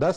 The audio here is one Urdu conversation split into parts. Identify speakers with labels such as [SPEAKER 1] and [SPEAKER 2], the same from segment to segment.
[SPEAKER 1] 10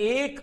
[SPEAKER 2] $1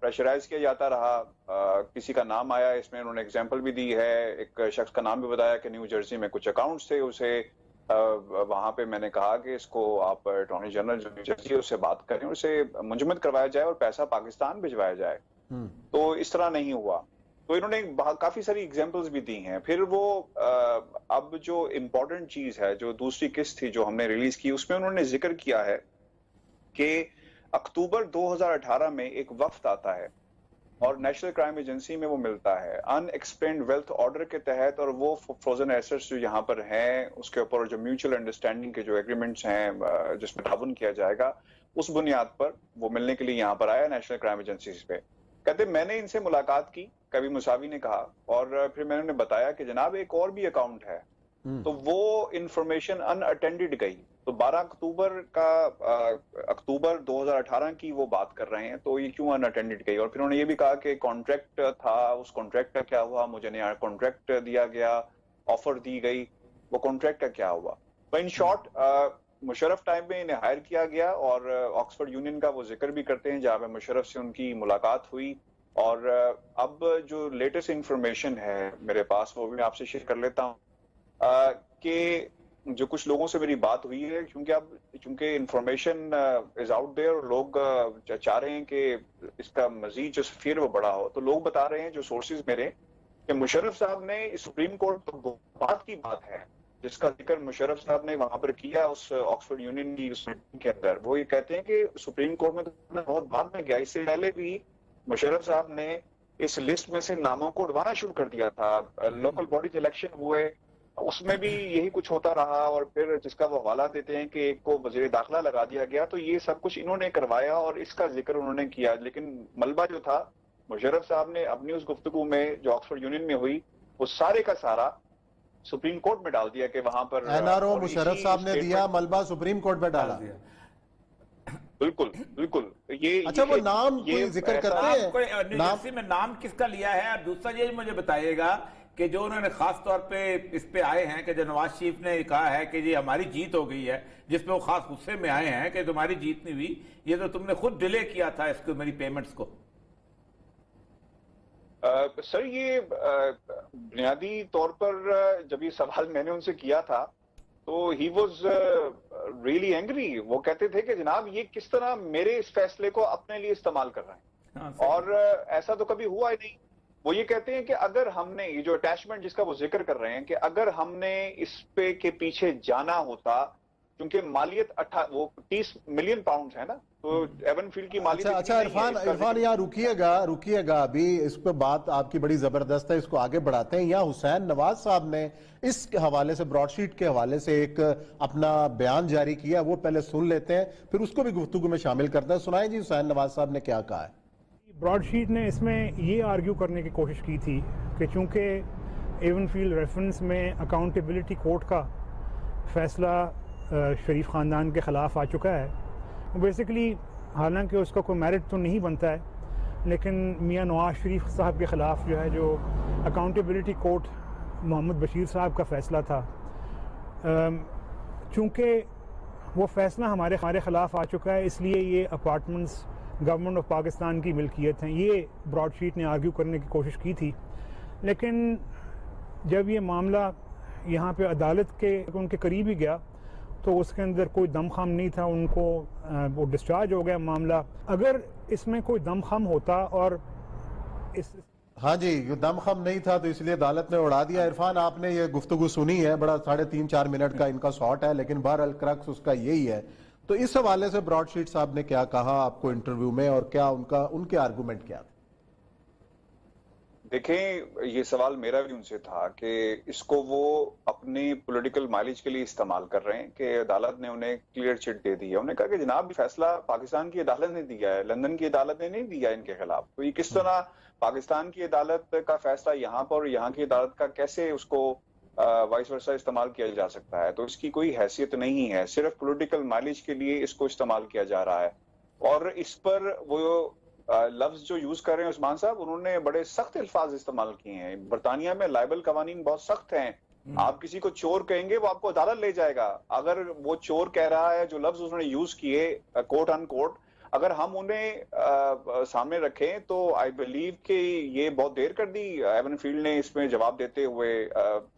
[SPEAKER 3] پریشرائز کیا جاتا رہا. کسی کا نام آیا اس میں، انہوں نے ایگزامپل بھی دی ہے، ایک شخص کا نام بھی بتایا کہ نیو جرسی میں کچھ اکاؤنٹس تھے، اسے وہاں پہ میں نے کہا کہ اس کو آپ اٹارنی جنرل جو نیو جرسی اس سے بات کریں، اسے منجمد کروایا جائے اور پیسہ پاکستان بھجوایا جائے. تو اس طرح نہیں ہوا. تو انہوں نے کافی ساری ایگزامپلز بھی دی ہیں. پھر وہ اب جو امپورٹنٹ چیز ہے، جو دوسری قسط تھی جو ہم نے ریلیز کی، اس میں انہوں نے ذکر کیا ہے کہ اکتوبر 2018 میں ایک وفد آتا ہے اور نیشنل کرائم ایجنسی میں وہ ملتا ہے ان ایکسپلینڈ ویلتھ آرڈر کے تحت، اور وہ فروزن ایسٹس جو یہاں پر ہیں اس کے اوپر جو میوچل انڈرسٹینڈنگ کے جو ایگریمنٹس ہیں جس میں تعاون کیا جائے گا، اس بنیاد پر وہ ملنے کے لیے یہاں پر آیا نیشنل کرائم ایجنسیز پہ. کہتے میں نے ان سے ملاقات کی، کبھی مساوی نے کہا، اور پھر میں نے بتایا کہ جناب ایک اور بھی اکاؤنٹ ہے. تو وہ انفارمیشن ان اٹینڈڈ گئی. تو 12 اکتوبر 2018 کی وہ بات کر رہے ہیں، تو یہ کیوں ان اٹینڈڈ گئی؟ اور پھر انہوں نے یہ بھی کہا کہ کانٹریکٹ تھا، اس کانٹریکٹ کا کیا ہوا؟ مجھے نیا کانٹریکٹ دیا گیا، آفر دی گئی، وہ کانٹریکٹ کا کیا ہوا؟ تو ان شارٹ مشرف ٹائم میں انہیں ہائر کیا گیا، اور آکسفورڈ یونین کا وہ ذکر بھی کرتے ہیں جہاں پہ مشرف سے ان کی ملاقات ہوئی. اور اب جو لیٹسٹ انفارمیشن ہے میرے پاس وہ بھی میں آپ سے شیئر کر لیتا ہوں کہ جو کچھ لوگوں سے میری بات ہوئی ہے، چونکہ انفارمیشن از آؤٹ دیئر اور لوگ چاہ رہے ہیں کہ اس کا مزید جو فیر وہ بڑا ہو، تو لوگ بتا رہے ہیں جو سورسز میرے کہ مشرف صاحب نے سپریم کورٹ بات کی بات ہے جس کا ذکر مشرف صاحب نے وہاں پر کیا اس آکسفورڈ یونین کی اس میٹنگ کے اندر. وہ یہ کہتے ہیں کہ سپریم کورٹ میں تو بہت بعد میں گیا، اس سے پہلے بھی مشرف صاحب نے اس لسٹ میں سے ناموں کو اڑوانا شروع کر دیا تھا. لوکل باڈیز الیکشن ہوئے، اس میں بھی یہی کچھ ہوتا رہا، اور پھر جس کا وہ حوالہ دیتے ہیں کہ ایک کو وزیر داخلہ لگا دیا گیا. تو یہ سب کچھ انہوں نے کروایا اور اس کا ذکر انہوں نے کیا، لیکن ملبہ جو تھا مشرف صاحب نے اپنی اس گفتگو میں جو آکسفورڈ یونین میں ہوئی وہ سارے کا سارا سپریم کورٹ میں ڈال دیا کہ وہاں پر
[SPEAKER 1] این آر او مشرف صاحب نے دیا، ملبہ سپریم کورٹ پہ ڈالا.
[SPEAKER 3] بالکل بالکل. یہ
[SPEAKER 1] اچھا وہ نام کوئی ذکر کرتے ہیں؟
[SPEAKER 2] میں نام کس کا لیا ہے؟ اور دوسرا یہ مجھے بتائیے گا کہ جو انہوں نے خاص طور پہ اس پہ آئے ہیں کہ جو نواز شریف نے کہا ہے کہ یہ ہماری جیت ہو گئی ہے، جس پہ وہ خاص غصے میں آئے ہیں کہ تمہاری جیت نہیں ہوئی، یہ تو تم نے خود ڈیلے کیا تھا اس کو، میری پیمنٹس کو.
[SPEAKER 3] سر یہ بنیادی طور پر جب یہ سوال میں نے ان سے کیا تھا تو ہی واز ریئلی اینگری. وہ کہتے تھے کہ جناب یہ کس طرح میرے اس فیصلے کو اپنے لیے استعمال کر رہے ہیں، اور ایسا تو کبھی ہوا ہی نہیں. وہ یہ کہتے ہیں کہ اگر ہم نے یہ جو اٹیچمنٹ جس کا وہ ذکر کر رہے ہیں کہ اگر ہم نے اس پہ کے پیچھے جانا ہوتا، کیونکہ مالیت 30 ملین پاؤنڈ ہے نا، تو ایون فیلڈ کی مالیت.
[SPEAKER 1] اچھا عرفان یہاں رکیے گا ابھی، اس پہ بات آپ کی بڑی زبردست ہے، اس کو آگے بڑھاتے ہیں. یہاں حسین نواز صاحب نے اس حوالے سے، براڈ شیٹ کے حوالے سے ایک اپنا بیان جاری کیا، وہ پہلے سن لیتے ہیں پھر اس کو بھی گفتگو میں شامل کرتے ہیں. سنائیں جی حسین نواز صاحب نے کیا کہا ہے.
[SPEAKER 4] براڈ شیٹ نے اس میں یہ آرگیو کرنے کی کوشش کی تھی کہ چونکہ ایون فیلڈ ریفرنس میں اکاؤنٹیبلٹی کورٹ کا فیصلہ شریف خاندان کے خلاف آ چکا ہے، بیسیکلی حالانکہ اس کا کوئی میرٹ تو نہیں بنتا ہے، لیکن میاں نواز شریف صاحب کے خلاف جو ہے جو اکاؤنٹیبلٹی کورٹ محمد بشیر صاحب کا فیصلہ تھا، چونکہ وہ فیصلہ ہمارے خلاف آ چکا ہے، اس لیے یہ اپارٹمنٹس گورنمنٹ آف پاکستان کی ملکیت ہیں. یہ براڈ شیٹ نے آرگیو کرنے کی کوشش کی تھی، لیکن جب یہ معاملہ یہاں پہ عدالت کے ان کے قریب ہی گیا تو اس کے اندر کوئی دم خم نہیں تھا، ان کو وہ ڈسچارج ہو گیا معاملہ. اگر اس میں کوئی دم خم ہوتا اور
[SPEAKER 1] ہاں جی یہ دم خم نہیں تھا تو اس لیے عدالت نے اڑا دیا. عرفان آپ نے یہ گفتگو سنی ہے، بڑا 3.5-4 منٹ کا ان کا شارٹ ہے، لیکن بہرحال کرکس اس کا یہی ہے. تو اس حوالے سے براڈ شیٹ صاحب نے کیا کہا آپ کو انٹرویو میں، اور کیا ان کے آرگومنٹ کیا تھے؟
[SPEAKER 3] دیکھیں یہ سوال میرا بھی ان سے تھا کہ اس کو وہ اپنی پولیٹیکل مائلیج کے لیے استعمال کر رہے ہیں کہ عدالت نے انہیں کلیئر چٹ دے دی ہے. انہوں نے کہا کہ جناب فیصلہ پاکستان کی عدالت نے دیا ہے، لندن کی عدالت نے نہیں دیا ان کے خلاف. تو یہ کس طرح پاکستان کی عدالت کا فیصلہ یہاں پر اور یہاں کی عدالت کا کیسے اس کو وائس ورسا استعمال کیا جا سکتا ہے؟ تو اس کی کوئی حیثیت نہیں ہے، صرف پولیٹیکل مائلیج کے لیے اس کو استعمال کیا جا رہا ہے. اور اس پر وہ لفظ جو یوز کر رہے ہیں عثمان صاحب، انہوں نے بڑے سخت الفاظ استعمال کیے ہیں. برطانیہ میں لائبل قوانین بہت سخت ہیں. آپ کسی کو چور کہیں گے وہ آپ کو عدالت لے جائے گا. اگر وہ چور کہہ رہا ہے، جو لفظ انہوں نے یوز کیے کوٹ ان کوٹ، اگر ہم انہیں سامنے رکھیں تو آئی بلیو کہ یہ بہت دیر کر دی ایون فیلڈ نے اس میں جواب دیتے ہوئے.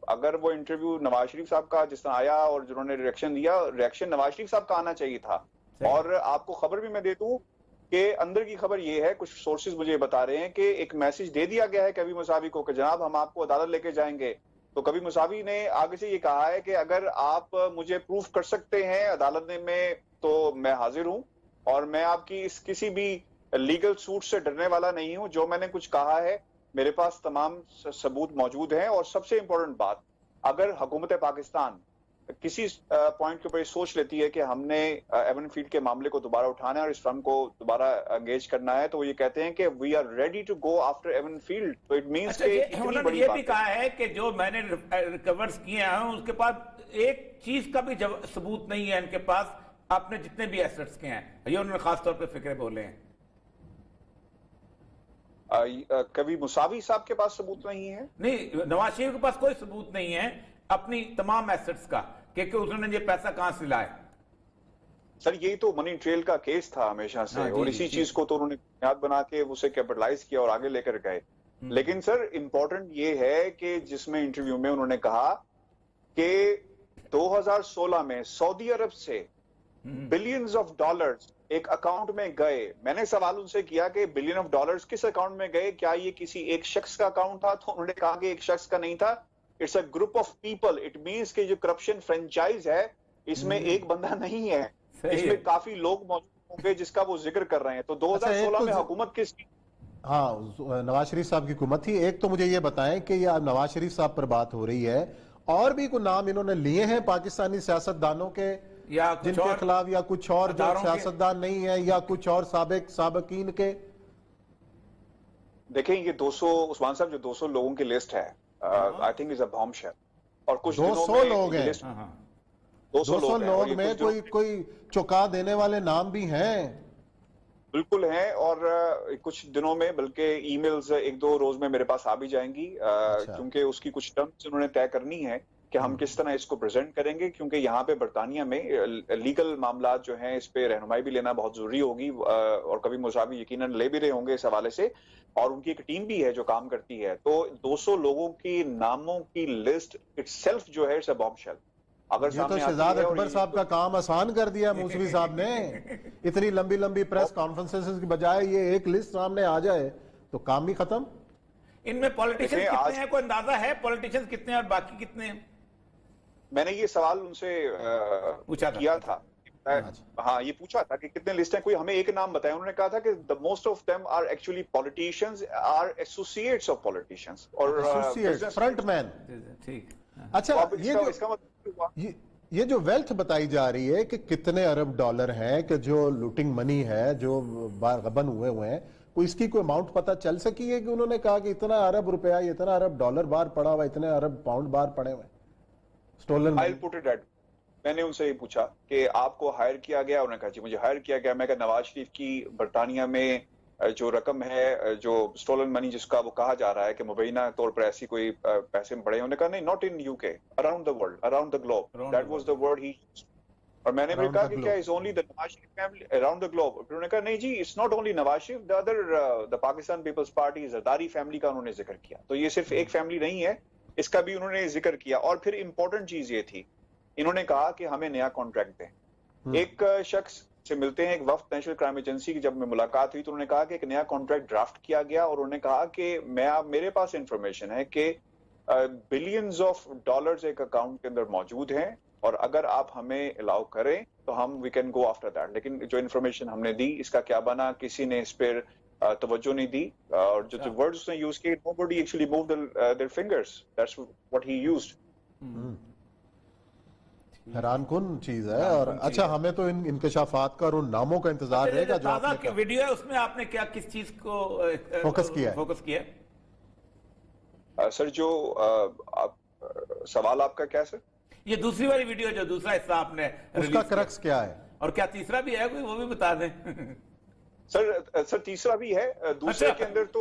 [SPEAKER 3] اگر وہ انٹرویو نواز شریف صاحب کا جس طرح آیا اور جنہوں نے ریئیکشن دیا, ریئیکشن نواز شریف صاحب کا آنا چاہیے تھا. اور آپ کو خبر بھی میں دے دوں کہ اندر کی خبر یہ ہے, کچھ سورسز مجھے بتا رہے ہیں کہ ایک میسج دے دیا گیا ہے کبھی مساوی کو کہ جناب ہم آپ کو عدالت لے کے جائیں گے. تو کبھی مساوی نے آگے سے یہ کہا ہے کہ اگر آپ مجھے پروف کر سکتے ہیں عدالت میں تو میں حاضر ہوں, اور میں آپ کی اس کسی بھی لیگل سوٹ سے ڈرنے والا نہیں ہوں. جو میں نے کچھ کہا ہے میرے پاس تمام ثبوت موجود ہیں. اور سب سے امپورٹنٹ بات, اگر حکومت پاکستان کسی پوائنٹ کے اوپر یہ سوچ لیتی ہے کہ ہم نے ایون فیلڈ کے معاملے کو دوبارہ اٹھانا ہے اور اس فرم کو دوبارہ انگیج کرنا ہے, تو وہ یہ کہتے ہیں کہ we are ready to go after Avenfield. تو اٹ مینس کہ
[SPEAKER 2] انہوں نے یہ بھی کہا ہے کہ جو میں نے ریکورز کیے ہیں اس کے پاس ایک چیز کا بھی ثبوت نہیں ہے ان کے پاس, آپ نے جتنے بھی ایسٹس کے ہیں. یہ انہوں نے خاص طور پہ فکرے بولے ہیں.
[SPEAKER 3] کبھی مساوی صاحب کے پاس ثبوت نہیں ہے؟
[SPEAKER 2] نہیں, نواز شریف کے پاس کوئی ثبوت نہیں ہے اپنی تمام ایسٹس کا کہ انہوں نے یہ پیسہ کہاں سے لائے.
[SPEAKER 3] سر یہی تو منی ٹریل کا کیس تھا ہمیشہ سے, اور اسی چیز کو تو انہوں نے بنیاد بنا کے اسے کیپٹلائز کیا اور آگے لے کر گئے. لیکن سر امپورٹنٹ یہ ہے کہ جس میں انٹرویو میں انہوں نے کہا کہ 2016 میں سعودی عرب سے بلینز آف ڈالرز ایک اکاؤنٹ میں گئے. میں نے سوال ان سے کیا کہ بلین آف ڈالرز کس اکاؤنٹ میں گئے, کیا یہ کسی ایک شخص کا اکاؤنٹ تھا؟ تو انہوں نے کہا کہ ایک شخص کا نہیں تھا, it's a group of people. It means کہ جو کرپشن فرینچائز ہے اس میں ایک بندہ نہیں ہے, اس میں کافی لوگ موجود ہوں گے جس کا وہ ذکر کر رہے ہیں. تو 2016 میں حکومت کس کی؟
[SPEAKER 1] ہاں, نواز شریف صاحب کی حکومت تھی. ایک تو مجھے یہ بتائیں کہ یہ نواز شریف صاحب پر بات ہو رہی ہے, اور بھی کوئی نام انہوں نے لیے ہیں پاکستانی سیاستدانوں کے جن کے خلاف, یا کچھ اور جو سیاستدان نہیں ہے, یا کچھ اور سابقین کے؟
[SPEAKER 3] دیکھیں یہ 200 عثمان صاحب جو 200 لوگوں کی لسٹ ہے, I think is a balm shell, اور کچھ
[SPEAKER 1] 200 لوگ ہیں,
[SPEAKER 3] 200
[SPEAKER 1] لوگ میں کوئی چکا دینے والے نام بھی ہیں.
[SPEAKER 3] بالکل ہیں, اور کچھ دنوں میں بلکہ ای میلز 1-2 روز میں میرے پاس آ بھی جائیں گی, کیونکہ اس کی کچھ ٹرمز انہوں نے طے کرنی ہے کہ ہم کس طرح اس کو پریزنٹ کریں گے. کیونکہ یہاں پہ برطانیہ میں لیگل معاملات جو ہیں اس پہ رہنمائی بھی لینا بہت ضروری ہوگی, اور کبھی مساوی یقیناً لے بھی رہے ہوں گے اس حوالے سے, اور ان کی ایک ٹیم بھی ہے جو کام کرتی ہے. تو 200 لوگوں کی ناموں کی لسٹ اٹ سیلف جو ہے اٹس اے بام شیل.
[SPEAKER 1] یہ تو شہزاد اکبر صاحب کا کام آسان کر دیا موسوی صاحب نے. اتنی لمبی لمبی پریس کانفرنسز کی بجائے یہ ایک لسٹ سامنے آ جائے تو کام بھی ختم.
[SPEAKER 2] ان میں پولیٹیشنز کتنے ہیں, کوئی اندازہ ہے پولیٹیشنز کتنے ہیں اور باقی کتنے ہیں؟
[SPEAKER 3] میں نے یہ سوال ان سے کیا تھا, ہاں یہ پوچھا تھا کہ کتنے لسٹ ہیں, کوئی ہمیں ایک نام بتائیں. انہوں نے کہا تھا کہ most of them are actually politicians, are associates of politicians, اور
[SPEAKER 1] فرنٹ مین. اچھا, یہ جو ویلتھ بتائی جا رہی ہے کہ کتنے ارب ڈالر ہیں کہ جو لوٹنگ منی ہے جو غبن ہوئے ہیں, کوئی اس کی کوئی اماؤنٹ پتہ چل سکی ہے کہ انہوں نے کہا کہ اتنا ارب روپیہ, اتنا ارب ڈالر باہر پڑا ہوا, اتنے ارب پاؤنڈ باہر پڑے ہوئے سٹولن؟
[SPEAKER 3] میں نے ان سے یہ پوچھا کہ آپ کو ہائر کیا گیا, انہوں نے کہا جی مجھے ہائر کیا گیا. میں کہا نواز شریف کی برطانیہ میں جو رقم ہے جو سٹولن منی جس کا وہ کہا جا رہا ہے کہ مبینہ طور پر ایسی کوئی پیسے پڑے, انہوں نے کہا نہیں, not in U K, around the world, around the globe, that was the word he used. اور میں نے بھی کہا کہ کیا is only the Nawaz Sharif family around the globe? انہوں نے کہا نہیں جی, it's not only Nawaz Sharif, the other the Pakistan Peoples Party Zardari family کا انہوں نے ذکر کیا. تو یہ صرف ایک فیملی نہیں ہے, اس کا بھی انہوں نے ذکر کیا. اور پھر امپورٹنٹ چیز یہ تھی, انہوں نے کہا کہ ہمیں نیا کانٹریکٹ دیں. ایک شخص سے ملتے ہیں, ایک وفد نیشنل کرائم ایجنسی کی جب میں ملاقات ہوئی تو انہوں نے کہا کہ ایک نیا کانٹریکٹ ڈرافٹ کیا گیا, اور انہوں نے کہا کہ میرے پاس انفارمیشن ہے کہ بلینز آف ڈالرز ایک اکاؤنٹ کے اندر موجود ہیں, اور اگر آپ ہمیں الاؤ کریں تو ہم we can go after that. لیکن جو انفارمیشن ہم نے دی اس کا کیا بنا, کسی نے اس پر توجہ نہیں دی, اور جو ورڈز اس نے یوز کیے, nobody actually moved their fingers, that's what he used.
[SPEAKER 1] حیران کن چیز ہے. اور اچھا, ہمیں تو ان انکشافات کا اور ان ناموں کا انتظار رہے گا جو آپ نے کہا.
[SPEAKER 2] ویڈیو ہے اس میں آپ نے کیا کس چیز کو
[SPEAKER 1] فوکس کیا
[SPEAKER 2] ہے؟
[SPEAKER 3] سر جو سوال آپ کا کیا سر؟
[SPEAKER 2] یہ دوسری والی ویڈیو جو دوسرا حصہ آپ نے
[SPEAKER 1] اس کا کرکس کیا ہے,
[SPEAKER 2] اور کیا تیسرا بھی ہے کوئی, وہ بھی بتا دیں.
[SPEAKER 3] سر تیسرا بھی ہے. دوسرے کے اندر تو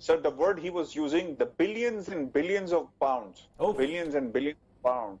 [SPEAKER 3] Sir, the word he was using, the billions and billions of pounds, billions and billions of pounds.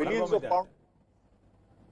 [SPEAKER 3] billions of pounds,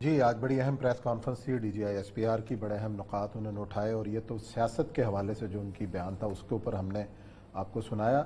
[SPEAKER 1] جی آج بڑی اہم پریس کانفرنس تھی DGI-SPR کی, بڑے اہم نکات انہوں نے اٹھائے, اور یہ تو سیاست کے حوالے سے جو ان کی بیان تھا اس کے اوپر ہم نے آپ کو سنایا.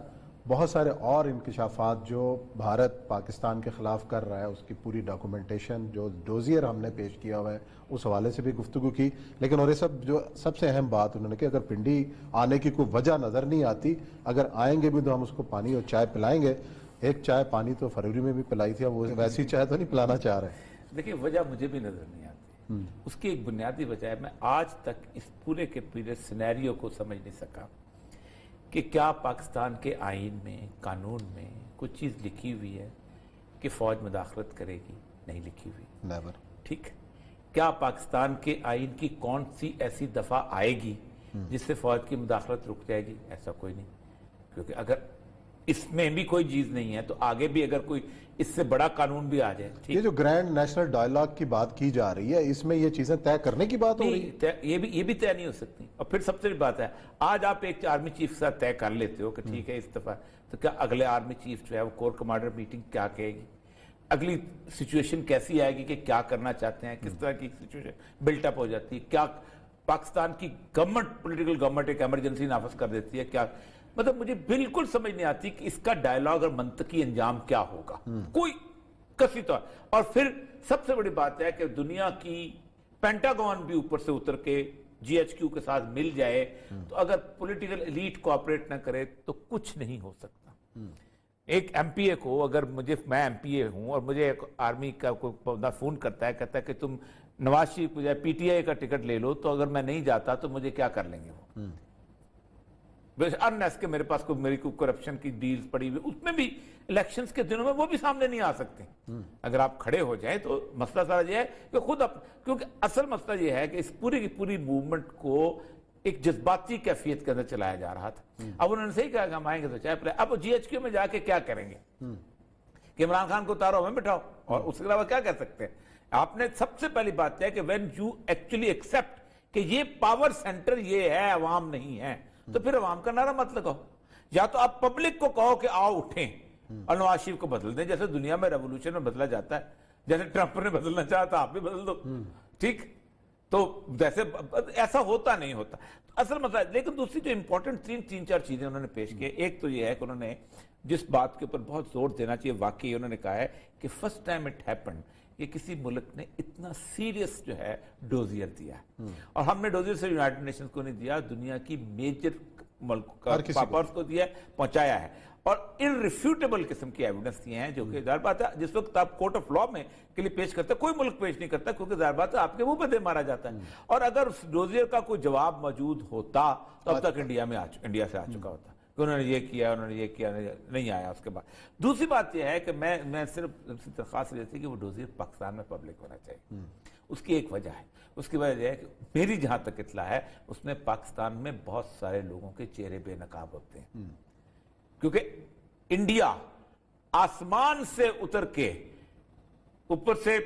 [SPEAKER 1] بہت سارے اور انکشافات جو بھارت پاکستان کے خلاف کر رہا ہے اس کی پوری ڈاکومنٹیشن جو ڈوزیئر ہم نے پیش کیا ہوا ہے اس حوالے سے بھی گفتگو کی. لیکن اور یہ سب سے اہم بات انہوں نے کہ اگر پنڈی آنے کی کوئی وجہ نظر نہیں آتی, اگر آئیں گے بھی تو ہم اس کو پانی اور چائے پلائیں گے. ایک چائے پانی تو فروری میں بھی پلائی تھی, اب وہ ویسی چائے تو نہیں پلانا چاہ رہے.
[SPEAKER 2] دیکھیں وجہ مجھے بھی نظر نہیں آتی. اس کی ایک بنیادی وجہ ہے, میں آج تک اس پورے کے پورے سینیریو کو سمجھ نہیں سکا کہ کیا پاکستان کے آئین میں, قانون میں کچھ چیز لکھی ہوئی ہے کہ فوج مداخلت کرے گی؟ نہیں لکھی ہوئی.
[SPEAKER 1] نیور.
[SPEAKER 2] ٹھیک. کیا پاکستان کے آئین کی کون سی ایسی دفعہ آئے گی جس سے فوج کی مداخلت رک جائے گی؟ ایسا کوئی نہیں. کیونکہ اگر اس میں بھی کوئی چیز نہیں ہے تو آگے بھی اگر کوئی اس سے بڑا قانون بھی آ جائے.
[SPEAKER 1] یہ جو گرینڈ نیشنل ڈائیلاگ کی بات کی جا رہی ہے, اس میں یہ چیزیں طے کرنے کی بات ہو رہی ہے؟
[SPEAKER 2] یہ بھی طے نہیں ہو سکتی. اور پھر سب سے بڑی بات ہے, آج آپ ایک آرمی چیف کے ساتھ طے کر لیتے ہو کہ ٹھیک ہے اس دفعہ, تو کیا اگلے آرمی چیف جو ہے وہ کور کمانڈر میٹنگ کیا کہے گی؟ اگلی سچویشن کیسی آئے گی کہ کیا کرنا چاہتے ہیں, کس طرح کی سچویشن بلٹ اپ ہو جاتی ہے؟ کیا پاکستان کی گورنمنٹ, پولیٹیکل گورنمنٹ ایک ایمرجنسی نافذ کر دیتی ہے؟ کیا مطلب مجھے بالکل سمجھ نہیں آتی کہ اس کا ڈائیلاگ اور منطقی انجام کیا ہوگا, کوئی کسی طور. اور پھر سب سے بڑی بات ہے کہ دنیا کی پینٹاگون بھی اوپر سے اتر کے GHQ کے ساتھ مل جائے تو اگر پولیٹیکل ایلیٹ کوآپریٹ نہ کرے تو کچھ نہیں ہو سکتا. ایک MPA کو اگر میں MPA ہوں اور مجھے ایک آرمی کا کوئی فون کرتا ہے, کہتا ہے کہ تم نواز شریف کو جائے PTI کا ٹکٹ لے لو, تو اگر میں نہیں جاتا تو مجھے کیا کر لیں گے وہ؟ انلیس کہ میرے پاس میری کوئی کرپشن کی ڈیلز پڑی ہوئی, اس میں بھی الیکشنز کے دنوں میں وہ بھی سامنے نہیں آ سکتے. اگر آپ کھڑے ہو جائیں تو مسئلہ سارا یہ ہے کہ کیونکہ اصل مسئلہ یہ ہے کہ اس پوری کی پوری موومنٹ کو ایک جذباتی کیفیت کے اندر چلایا جا رہا تھا. اب انہوں نے صحیح کہا کہ ہم آئیں گے تو چاہے پلائیں. اب GHQ میں جا کے کیا کریں گے کہ عمران خان کو اتارو ہمیں بٹھاؤ, اور اس کے علاوہ کیا کہہ سکتے ہیں؟ آپ نے سب سے پہلی بات ہے کہ when you actually accept کہ یہ پاور سینٹر یہ ہے, عوام نہیں ہے, تو پھر عوام کا نعرہ مت لگاؤ. یا تو آپ پبلک کو کہو کہ آؤ اٹھیں اور نواز شریف کو بدل دیں, جیسے دنیا میں ریولوشن میں بدلا جاتا ہے, جیسے ٹرمپ نے بدلنا چاہا تھا آپ بھی بدل دو. ٹھیک, تو جیسے ایسا ہوتا نہیں ہوتا اصل مسئلہ. لیکن دوسری جو امپورٹنٹ تین چار چیزیں انہوں نے پیش کی, ایک تو یہ ہے کہ انہوں نے جس بات کے اوپر بہت زور دینا چاہیے, واقعی انہوں نے کہا ہے کہ فرسٹ ٹائم اٹ ہیپنڈ کہ کسی ملک نے اتنا سیریس جو ہے ڈوزیئر دیا ہے. اور ہم نے ڈوزیئر سے یونائٹڈ نیشنز کو نہیں دیا, دنیا کی میجر ملک پاپرز کو دیا, پہنچایا ہے, اور انریفیوٹیبل قسم کی ایویڈنس دیے ہیں, جو کہ ظاہر بات ہے جس وقت آپ کورٹ آف لا میں کے لیے پیش کرتے ہیں, کوئی ملک پیش نہیں کرتا کیونکہ ظاہر بات ہے آپ کے منہ پہ دے مارا جاتا ہے. اور اگر اس ڈوزیئر کا کوئی جواب موجود ہوتا تو اب تک انڈیا سے آ چکا ہوتا کہ انہوں نے یہ کیا, انہوں نے یہ کیا, نہیں آیا اس کے بعد. دوسری بات یہ ہے کہ میں صرف درخواست یہ تھی کہ وہ ڈوزیئر پاکستان میں پبلک ہونا چاہیے. اس کی ایک وجہ ہے, اس کی وجہ یہ ہے کہ میری جہاں تک اطلاع ہے اس میں پاکستان میں بہت سارے لوگوں کے چہرے بے نقاب ہوتے ہیں, کیونکہ انڈیا آسمان سے اتر کے اوپر سے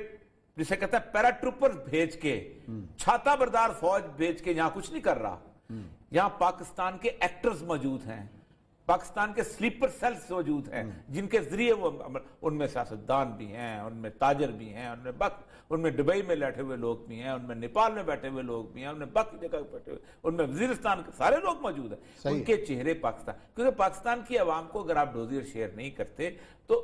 [SPEAKER 2] جسے کہتا ہے پیراٹروپر بھیج کے, چھاتا بردار فوج بھیج کے یہاں کچھ نہیں کر رہا. یہاں پاکستان کے ایکٹرز موجود ہیں, پاکستان کے سلیپر سیلز موجود ہیں جن کے ذریعے وہ, ان میں سیاستدان بھی ہیں, ان میں تاجر بھی ہیں, ان میں دبئی میں بیٹھے ہوئے لوگ بھی ہیں, ان میں نیپال میں بیٹھے ہوئے لوگ بھی ہیں, ان میں باقی جگہ بیٹھے ہوئے, ان میں وزیرستان کے سارے لوگ موجود ہیں. ان کے چہرے پاکستان, کیونکہ پاکستان کی عوام کو اگر آپ ڈوزیئر شیئر نہیں کرتے تو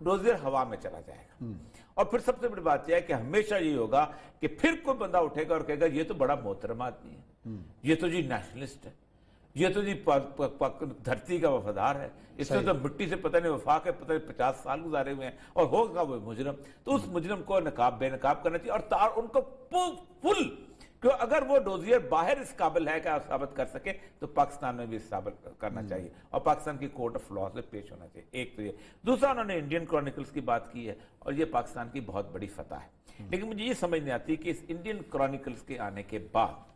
[SPEAKER 2] ڈوزیئر ہوا میں چلا جائے گا. اور پھر سب سے بڑی بات یہ ہے کہ ہمیشہ یہ ہوگا کہ پھر کوئی بندہ اٹھے گا اور کہے گا یہ تو بڑا محترم آدمی ہے, یہ تو جی نیشنلسٹ ہے, یہ تو جی دھرتی کا وفادار ہے, اس نے تو مٹی سے پتہ نہیں وفا کے پتہ نہیں 50 سال گزارے ہوئے ہیں, اور ہوگا وہ مجرم. تو اس مجرم کو بے نقاب کرنا چاہیے, اور ان کو فل, کہ اگر وہ ڈوزیئر باہر اس قابل ہے کہ آپ ثابت کر سکے تو پاکستان میں بھی ثابت کرنا چاہیے, اور پاکستان کی کورٹ آف لا سے پیش ہونا چاہیے. ایک تو یہ. دوسرا انہوں نے انڈین کرونیکلز کی بات کی ہے, اور یہ پاکستان کی بہت بڑی فتح ہے. لیکن مجھے یہ سمجھ نہیں آتی کہ اس انڈین کرونیکلز کے آنے کے بعد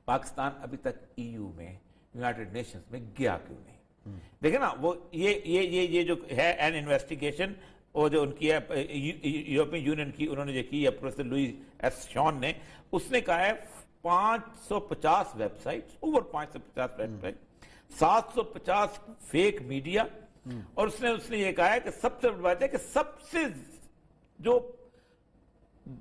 [SPEAKER 2] پاکستان ابھی تک EU میں, یونائٹڈ نیشنز میں گیا کیوں نہیں. دیکھیں نا, وہ یہ جو ہے این انویسٹیگیشن, وہ جو ان کی ہے یورپین یونین کی, انہوں نے جو کی ہے پروفیسر لوئی ایس شان نے, اس نے کہا ہے 550 websites, over 550 website, 750 fake media, اور اس نے یہ کہا ہے کہ سب سے بڑی بات ہے کہ سب سے جو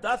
[SPEAKER 2] 10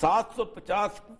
[SPEAKER 2] 750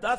[SPEAKER 2] 10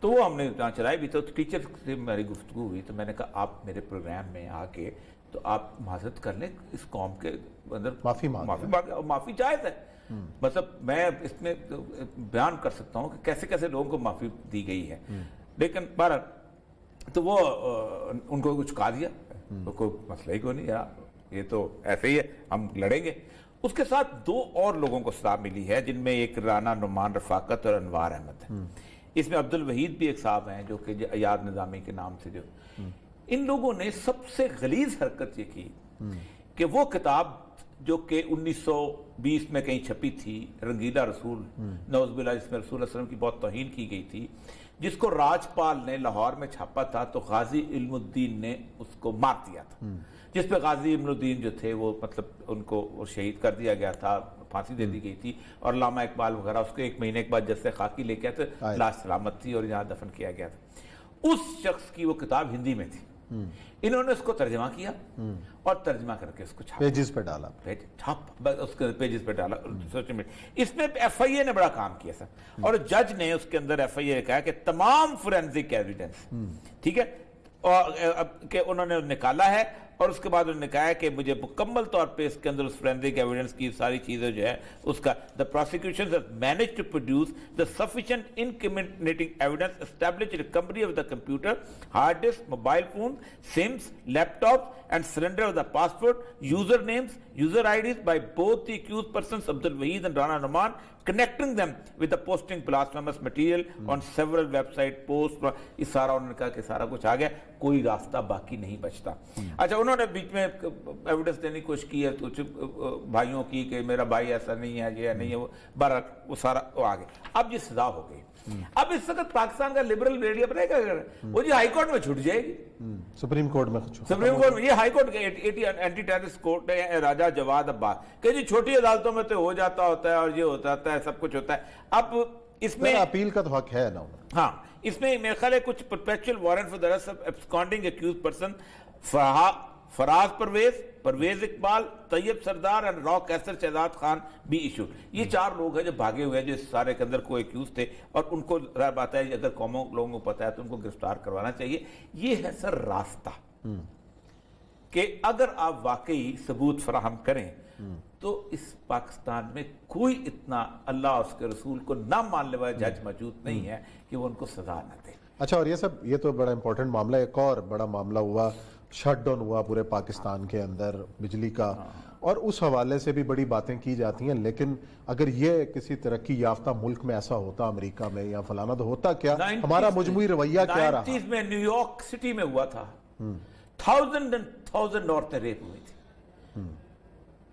[SPEAKER 2] تو وہ ہم نے جہاں چلائی بھی تو ٹیچر سے میری گفتگو ہوئی تو میں نے کہا آپ میرے پروگرام میں آ کے تو آپ معذرت کر لیں اس قوم کے اندر
[SPEAKER 1] معافی مانگیں
[SPEAKER 2] اور معافی جائز ہے. مطلب میں اس میں بیان کر سکتا ہوں کہ کیسے کیسے لوگوں کو معافی دی گئی ہے. لیکن بہرحال تو وہ ان کو کچھ کہا دیا کوئی مسئلہ ہی کوئی نہیں یار یہ تو ایسے ہی ہے ہم لڑیں گے. اس کے ساتھ 2 اور لوگوں کو سزا ملی ہے جن میں ایک رانا نعمان رفاقت اور انوار احمد ہے. اس میں عبد الوحید بھی ایک صاحب ہیں جو کہ ایاد نظامی کے نام سے جو ان لوگوں نے سب سے غلیظ حرکت یہ کی کہ وہ کتاب جو کہ 1920 میں کہیں چھپی تھی رنگیلا رسول نعوذ باللہ جس میں رسول اللہ علیہ وسلم کی بہت توہین کی گئی تھی جس کو راجپال نے لاہور میں چھاپا تھا تو غازی علم الدین نے اس کو مار دیا تھا جس پہ غازی علم الدین جو تھے وہ مطلب ان کو شہید کر دیا گیا تھا پھانسی دے دی گئی تھی اور علامہ اقبال وغیرہ اس کے 1 مہینے کے بعد جیسے خاکی لے کے آئے تھے لاش سلامت تھی اور یہاں دفن کیا گیا تھا. اس شخص کی وہ کتاب ہندی میں تھی انہوں نے اس کو ترجمہ کیا اور ترجمہ کر کے اس کو چھاپا
[SPEAKER 1] پیجز پہ ڈالا
[SPEAKER 2] اس کے پیجز پہ ڈالا. اس میں ایف آئی اے نے بڑا کام کیا سر اور جج نے اس کے اندر ایف آئی اے کہا کہ تمام فورینزک ایویڈنس ٹھیک ہے اور کہ انہوں نے نکالا ہے اور اس کے بعد انہوں نے کہا کہ مجھے مکمل طور پہ اس کے اندر اس فورینزک ایویڈنس کی ساری چیزیں جو ہے اس کا the prosecution has managed to produce the sufficient incriminating evidence established recovery of the computer, hard disk, mobile phone, SIMs, laptops and surrender of the passport, usernames, user IDs by both the accused persons Abdul Wahid and Rana Numan, connecting them with the posting blasphemous material on several website posts. اس سارا انہوں نے کہا کہ سارا کچھ آ گیا کوئی راستہ باقی نہیں بچتا. اچھا انہوں نے بیچ میں ایویڈنس دینے کی کوشش کی ہے کچھ بھائیوں کی کہ میرا بھائی ایسا نہیں ہے یہ نہیں ہے وہ وہ سارا وہ آ گیا. اب یہ سزا ہو گئی. اب اس وقت پاکستان کا لبرل میڈیا پر کیا کر رہا ہے وہ جی ہائی کورٹ میں چھٹ جائے گی
[SPEAKER 1] سپریم کورٹ میں
[SPEAKER 2] یہ high court anti terrorist court ہے راجہ جواد عباس کہ جی چھوٹی عدالتوں میں تو ہو جاتا ہوتا ہے اور یہ ہوتا ہے سب کچھ ہوتا ہے. اب اس میں
[SPEAKER 1] اپیل کا تو حق ہے نا.
[SPEAKER 2] ہاں اس میں میرے خیال ہے کچھ perpetual warrant for the arrest of absconding accused person Faraz Parvez Iqbal Tayyab Sardar اور را کیسر شہزاد خان بھی ایشو. یہ 4 لوگ ہیں جو بھاگے ہوئے ہیں جو اس سارے کے اندر کو ایکیوز تھے اور ان کو رائے بات ہے اگر قوموں لوگوں کو پتہ ہے تو ان کو گرفتار کروانا چاہیے. یہ ہے سر راستہ کہ اگر آپ واقعی ثبوت فراہم کریں تو اس پاکستان میں کوئی اتنا اللہ اور اس کے رسول کو نہ ماننے والا جج موجود نہیں ہے کہ وہ ان کو سزا نہ دے.
[SPEAKER 1] اچھا اور یہ تو بڑا امپورٹنٹ معاملہ. ایک اور بڑا معاملہ ہوا شٹ ڈاؤن ہوا پورے پاکستان کے اندر بجلی کا اور اس حوالے سے بھی بڑی باتیں کی جاتی ہیں لیکن اگر یہ کسی ترقی یافتہ ملک میں ایسا ہوتا امریکہ میں یا فلانا تو ہوتا کیا ہمارا مجموعی رویہ کیا رہا.
[SPEAKER 2] 90s میں نیو یارک سٹی میں ہوا تھا 1000 عورتیں ریپ ہوئی تھی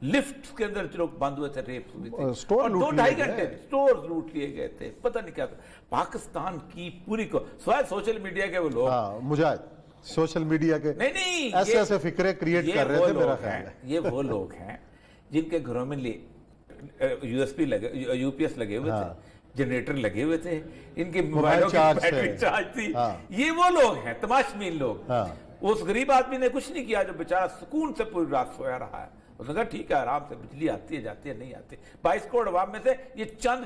[SPEAKER 2] لفٹ کے اندر لوگ بند ہوئے تھے ریپ ہوئی تھی اور 2-2.5 گھنٹے سٹورز لوٹ لیے گئے تھے پتہ نہیں کیا تھا. پاکستان کی پوری کو سوائے سوشل میڈیا کے وہ لوگ
[SPEAKER 1] مجاہد سوشل میڈیا کے
[SPEAKER 2] نہیں
[SPEAKER 1] ایسے فکرے کریٹ کر رہے تھے میرا خیال ہے
[SPEAKER 2] یہ وہ لوگ ہیں جن کے گھروں میں یو ایس پی لگے یو پی ایس لگے ہوئے تھے جنریٹر لگے ہوئے تھے ان کے موبائلوں کی بیٹری چارج تھی. یہ وہ لوگ ہیں تماشبین لوگ. اس غریب آدمی نے کچھ نہیں کیا جو بیچارہ سکون سے پوری رات سویا رہا ہے. اس نے کہا ٹھیک ہے آرام سے بجلی آتی ہے جاتی ہے نہیں آتی. 22 کروڑ عوام میں سے یہ چند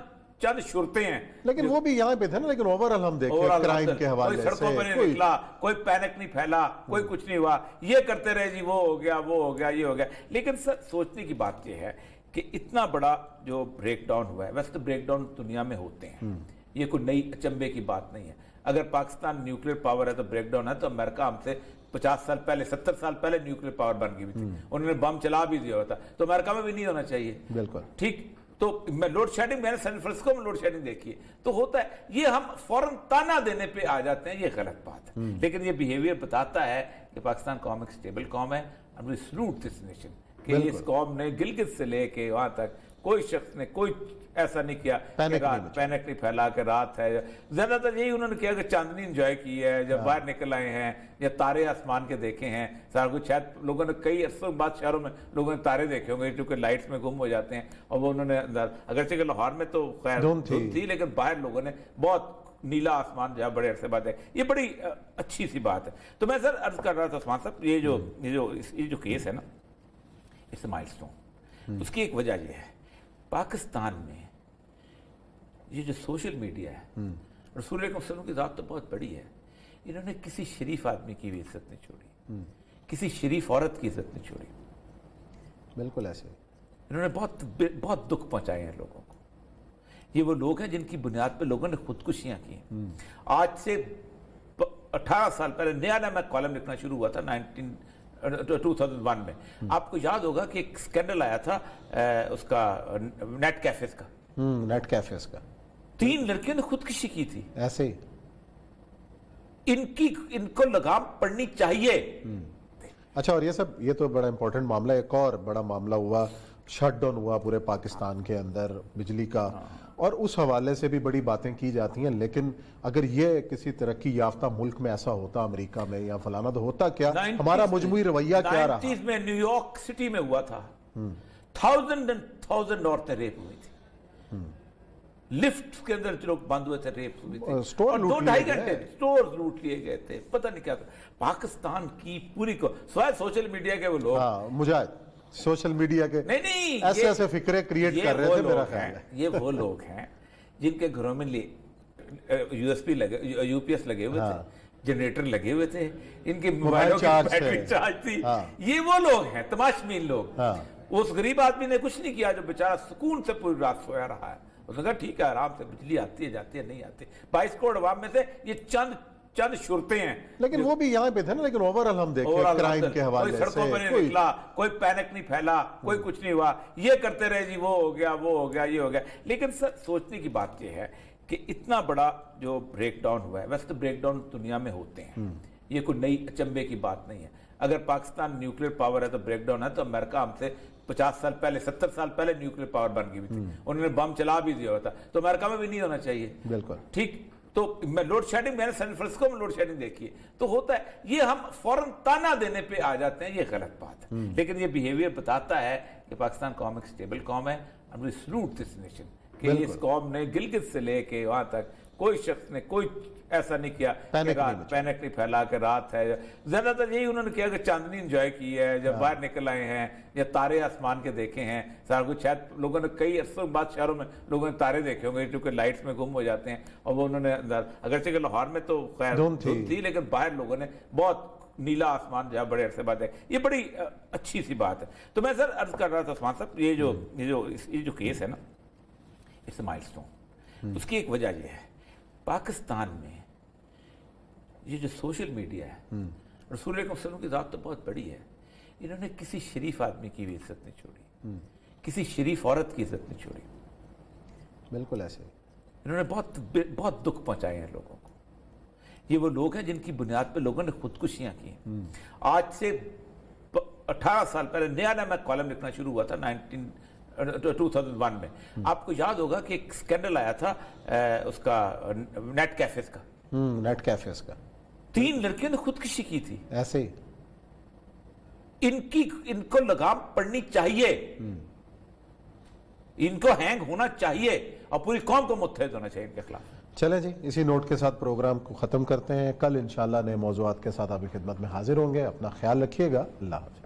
[SPEAKER 2] شرطیں ہیں
[SPEAKER 1] لیکن وہ بھی یہاں پہ تھے نا. لیکن اوورآل ہم دیکھیں کرائم کے حوالے سے
[SPEAKER 2] سڑکوں پر نہیں نکلا کوئی پینک نہیں پھیلا کوئی کچھ نہیں ہوا. یہ کرتے رہے جی وہ ہو گیا یہ ہو گیا. لیکن سر سوچنے کی بات یہ ہے کہ اتنا بڑا جو بریک ڈاؤن ہوا ہے ویسے تو بریک ڈاؤن دنیا میں ہوتے ہیں یہ کوئی نئی اچنبے کی بات نہیں ہے. اگر پاکستان نیوکلیر پاور ہے تو بریک ڈاؤن ہے تو امریکہ ہم سے 50 سال پہلے 70 سال پہلے نیوکلیر پاور بن گئی تھی انہوں نے بم چلا بھی دیا ہوتا تو امریکہ میں بھی نہیں ہونا چاہیے.
[SPEAKER 1] بالکل
[SPEAKER 2] ٹھیک. تو میں لوڈ شیڈنگ میں نے سین فرانسسکو میں لوڈ شیڈنگ دیکھی ہے تو ہوتا ہے. یہ ہم فوراً تانا دینے پہ آ جاتے ہیں یہ غلط بات ہے. لیکن یہ بیہیویئر بتاتا ہے کہ پاکستان قوم ایک سٹیبل قوم ہے and we salute this nation کہ اس قوم نے گلگت سے لے کے وہاں تک کوئی شخص نے کوئی ایسا نہیں کیا پینک نہیں پھیلا کے رات ہے. زیادہ تر یہی انہوں نے کیا کہ چاندنی انجوائے کی ہے جب باہر نکل آئے ہیں یا تارے آسمان کے دیکھے ہیں. سارا کچھ شاید لوگوں نے کئی عرصوں بعد شہروں میں لوگوں نے تارے دیکھے ہوں گے کیونکہ لائٹس میں گم ہو جاتے ہیں اور وہ انہوں نے اندر اگرچہ کہ لاہور میں تو خیر تھی لیکن باہر لوگوں نے بہت نیلا آسمان جو ہے بڑے عرصے بعد ہے. یہ بڑی اچھی سی بات ہے. تو میں سر عرض کر رہا تھا عثمان صاحب یہ جو کیس ہے نا اس مائل سٹون اس کی ایک وجہ یہ ہے پاکستان میں یہ جو سوشل میڈیا ہے رسول اللہ صلی اللہ علیہ وسلم کی ذات تو بہت بڑی ہے، انہوں نے کسی شریف آدمی کی بھی عزت نہیں چھوڑی، کسی شریف عورت کی عزت نہیں چھوڑی،
[SPEAKER 1] بالکل ایسے ہی۔
[SPEAKER 2] انہوں نے بہت دکھ پہنچائے ہیں لوگوں کو۔ یہ وہ لوگ ہیں جن کی بنیاد پہ لوگوں نے خودکشیاں کی ہیں۔ آج سے 18 سال پہلے نیا میں کالم لکھنا شروع ہوا تھا 2001 میں، آپ کو یاد ہوگا کہ ایک سکینڈل آیا تھا اس کا نیٹ کیفیز کا،
[SPEAKER 1] نیٹ کیفیز کا،
[SPEAKER 2] 3 لڑکیوں نے خودکشی کی تھی۔
[SPEAKER 1] ایسے ہی
[SPEAKER 2] ان کو لگام پڑنی چاہیے۔
[SPEAKER 1] اچھا، اور یہ تو بڑا امپورٹنٹ معاملہ، ایک اور بڑا معاملہ ہوا، شٹ ڈاؤن ہوا پورے پاکستان کے اندر بجلی کا، اور اس حوالے سے بھی بڑی باتیں کی جاتی ہیں، لیکن اگر یہ کسی ترقی یافتہ ملک میں ایسا ہوتا، امریکہ میں یا فلانا، تو ہوتا کیا؟ ہمارا مجموعی رویہ کیا رہا؟
[SPEAKER 2] 90s میں نیو یارک سٹی میں ہوا تھا، 1000 عورتیں ریپ ہوئی تھی، لفٹ کے اندر لوگ بند ہوئے تھے، ریپ ہوئی تھی،
[SPEAKER 1] سٹور
[SPEAKER 2] اور
[SPEAKER 1] لوٹ
[SPEAKER 2] 2-2.5
[SPEAKER 1] لیے
[SPEAKER 2] گھنٹے سٹور لوٹ لیے گئے تھے، پتہ نہیں کیا تھا۔ پاکستان کی پوری کو سوائے سوشل میڈیا کے وہ لوگ،
[SPEAKER 1] مجاہد سوشل میڈیا کے
[SPEAKER 2] نہیں
[SPEAKER 1] ایسے فکرے کریٹ کر رہے تھے، میرا خیال ہے
[SPEAKER 2] یہ وہ لوگ ہیں جن کے گھروں میں USB لگے، UPS لگے ہوئے تھے، جنریٹر لگے ہوئے تھے، ان کے موبائلوں کی بیٹری چارج تھی، یہ وہ لوگ ہیں تماشبین لوگ۔ اس غریب آدمی نے کچھ نہیں کیا جو بیچارہ سکون سے پوری رات سویا رہا ہے، اس نے کہا ٹھیک ہے، آرام سے بجلی آتی ہے جاتی ہے نہیں آتی۔ 22 کروڑ عوام میں سے یہ چند شرطیں ہیں،
[SPEAKER 1] لیکن وہ بھی یہاں پہ تھے نا، لیکن اوورآل ہم دیکھیں کرائم کے حوالے سے
[SPEAKER 2] کوئی سڑکوں پہ نہیں نکلا، کوئی پینک نہیں پھیلا، کوئی کچھ نہیں ہوا، یہ کرتے رہے جی وہ ہو گیا وہ ہو گیا یہ ہو گیا۔ لیکن سر سوچنے کی بات یہ ہے کہ اتنا بڑا جو بریک ڈاؤن ہوا ہے، ویسے تو بریک ڈاؤن دنیا میں ہوتے ہیں، یہ کوئی نئی اچنبے کی بات نہیں ہے۔ اگر پاکستان نیوکلیر پاور ہے تو بریک ڈاؤن ہے، تو امریکہ ہم سے 50 سال پہلے 70 سال پہلے نیوکلیر پاور بن گئی تھی، انہوں نے بم چلا بھی دیا ہوتا، تو امریکہ میں بھی نہیں ہونا چاہیے،
[SPEAKER 1] بالکل
[SPEAKER 2] ٹھیک۔ تو لوڈ شیڈنگ، میں نے سین فرانسسکو میں لوڈ شیڈنگ دیکھی ہے، تو ہوتا ہے یہ، ہم فوراً تانا دینے پہ آ جاتے ہیں، یہ غلط بات ہے۔ لیکن یہ بیہیویئر بتاتا ہے کہ پاکستان قوم ایک سٹیبل قوم ہے، and we salute this nation کہ اس قوم نے گلگت سے لے کے وہاں تک کوئی شخص نے کوئی ایسا نہیں کیا کہ پینک نہیں پھیلا کہ رات ہے۔ زیادہ تر یہی انہوں نے کیا کہ چاندنی انجوائے کی ہے، جب باہر نکل آئے ہیں یا تارے آسمان کے دیکھے ہیں، سارا کچھ۔ شاید لوگوں نے کئی عرصوں بعد شہروں میں لوگوں نے تارے دیکھے ہوں گے کیونکہ لائٹس میں گم ہو جاتے ہیں، اور وہ انہوں نے اگرچہ کہ لاہور میں تو خیر دھند تھی، لیکن باہر لوگوں نے بہت نیلا آسمان جہاں بڑے عرصے بعد ہے، یہ بڑی اچھی سی بات ہے۔ تو میں سر عرض کر رہا تھا عثمان صاحب، یہ جو کیس ہے نا، اٹس اے مائل اسٹون۔ اس کی ایک وجہ یہ ہے، پاکستان میں یہ جو سوشل میڈیا ہے، رسول اللہ صلی اللہ علیہ وسلم کی ذات تو بہت بڑی ہے، انہوں نے کسی شریف آدمی کی بھی عزت نہیں چھوڑی، کسی شریف عورت کی عزت نہیں چھوڑی،
[SPEAKER 1] بالکل ایسے ہی۔
[SPEAKER 2] انہوں نے بہت دکھ پہنچائے ہیں لوگوں کو۔ یہ وہ لوگ ہیں جن کی بنیاد پہ لوگوں نے خودکشیاں کی ہیں۔ آج سے 18 سال پہلے نیا میں کالم لکھنا شروع ہوا تھا 2001 میں، آپ کو یاد ہوگا کہ ایک سکینڈل آیا تھا اس کا نیٹ کیفیز کا،
[SPEAKER 1] نیٹ کیفیز کا،
[SPEAKER 2] 3 لڑکیوں نے خودکشی کی تھی۔
[SPEAKER 1] ایسے ہی
[SPEAKER 2] ان کو لگام پڑنی چاہیے، ان کو ہینگ ہونا چاہیے، اور پوری قوم کو متحد ہونا چاہیے ان کے خلاف۔
[SPEAKER 1] چلیں جی، اسی نوٹ کے ساتھ پروگرام کو ختم کرتے ہیں، کل انشاءاللہ نئے موضوعات کے ساتھ آپ کی خدمت میں حاضر ہوں گے۔ اپنا خیال رکھیے گا، اللہ حافظ۔